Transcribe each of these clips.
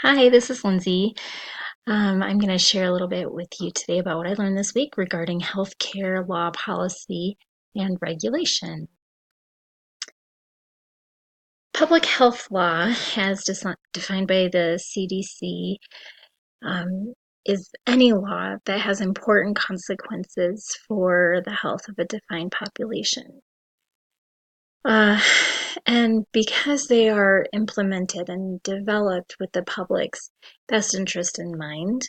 Hi, this is Lindsay. I'm going to share a little bit with you today about what I learned this week regarding healthcare law policy and regulation. Public health law, as defined by the CDC, is any law that has important consequences for the health of a defined population. Uh, and because they are implemented and developed with the public's best interest in mind,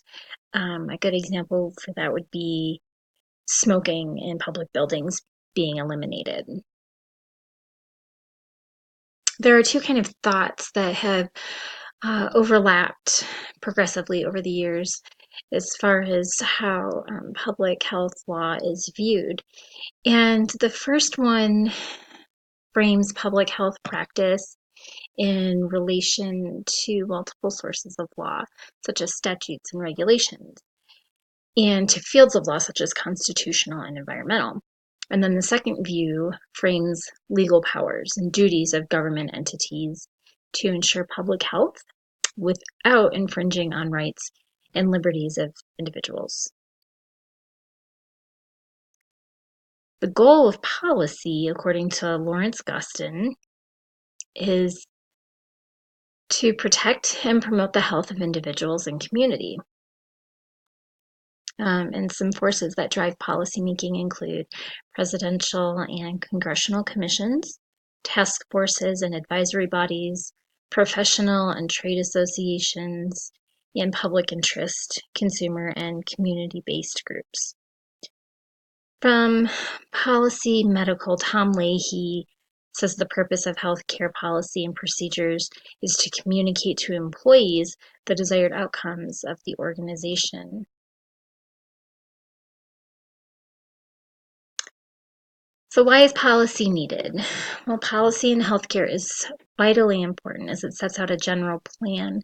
a good example for that would be smoking in public buildings being eliminated. There are two kind of thoughts that have overlapped progressively over the years as far as how public health law is viewed. And the first one frames public health practice in relation to multiple sources of law, such as statutes and regulations, and to fields of law such as constitutional and environmental. And then the second view frames legal powers and duties of government entities to ensure public health without infringing on rights and liberties of individuals. The goal of policy, according to Lawrence Gustin, is to protect and promote the health of individuals and community. And some forces that drive policymaking include presidential and congressional commissions, task forces and advisory bodies, professional and trade associations, and public interest, consumer, and community-based groups. From Policy Medical, Tom Leahy says the purpose of healthcare policy and procedures is to communicate to employees the desired outcomes of the organization. So why is policy needed? Well, policy in healthcare is vitally important as it sets out a general plan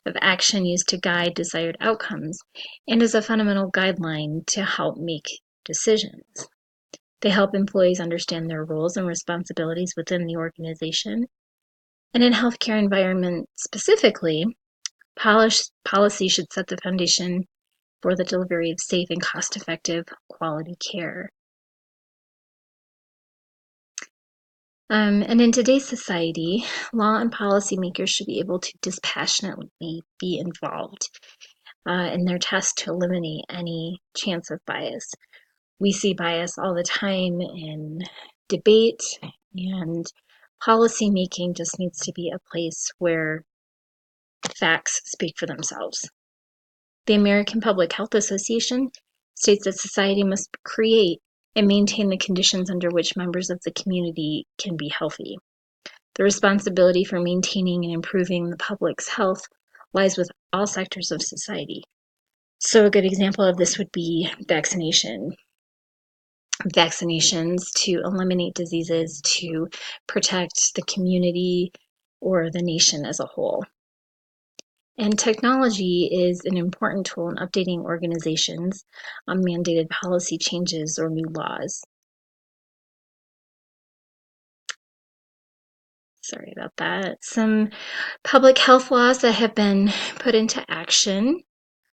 of action used to guide desired outcomes and is a fundamental guideline to help make decisions. They help employees understand their roles and responsibilities within the organization. And in healthcare environment specifically, policy should set the foundation for the delivery of safe and cost-effective quality care. And in today's society, law and policymakers should be able to dispassionately be involved in their task to eliminate any chance of bias. We see bias all the time in debate, and policymaking just needs to be a place where facts speak for themselves. The American Public Health Association states that society must create and maintain the conditions under which members of the community can be healthy. The responsibility for maintaining and improving the public's health lies with all sectors of society. So a good example of this would be vaccination. Vaccinations to eliminate diseases, to protect the community or the nation as a whole. And technology is an important tool in updating organizations on mandated policy changes or new laws. Sorry about that. Some public health laws that have been put into action,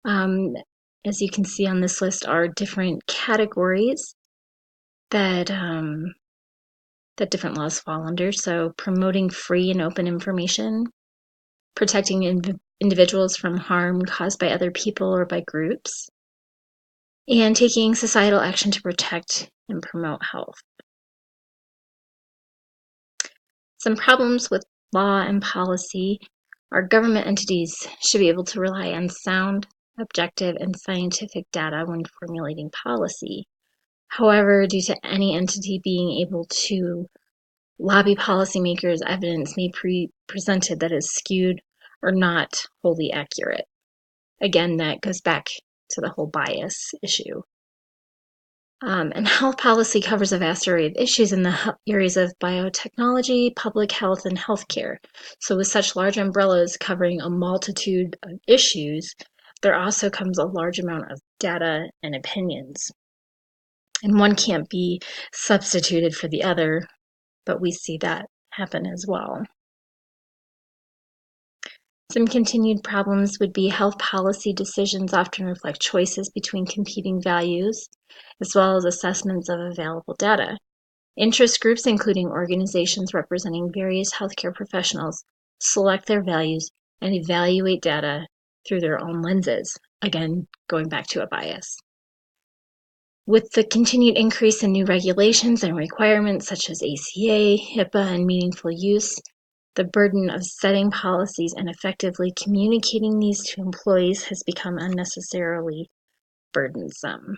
as you can see on this list, are different categories that that different laws fall under. So promoting free and open information, protecting individuals from harm caused by other people or by groups, and taking societal action to protect and promote health. Some problems with law and policy are government entities should be able to rely on sound, objective, and scientific data when formulating policy. However, due to any entity being able to lobby policymakers, evidence may be presented that is skewed or not wholly accurate. Again, that goes back to the whole bias issue. And health policy covers a vast array of issues in the areas of biotechnology, public health, and healthcare. So with such large umbrellas covering a multitude of issues, there also comes a large amount of data and opinions. And one can't be substituted for the other, but we see that happen as well. Some continued problems would be health policy decisions often reflect choices between competing values, as well as assessments of available data. Interest groups, including organizations representing various healthcare professionals, select their values and evaluate data through their own lenses, again, going back to a bias. With the continued increase in new regulations and requirements such as ACA, HIPAA, and meaningful use, the burden of setting policies and effectively communicating these to employees has become unnecessarily burdensome.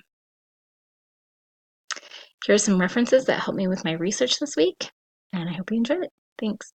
Here are some references that helped me with my research this week, and I hope you enjoyed it. Thanks.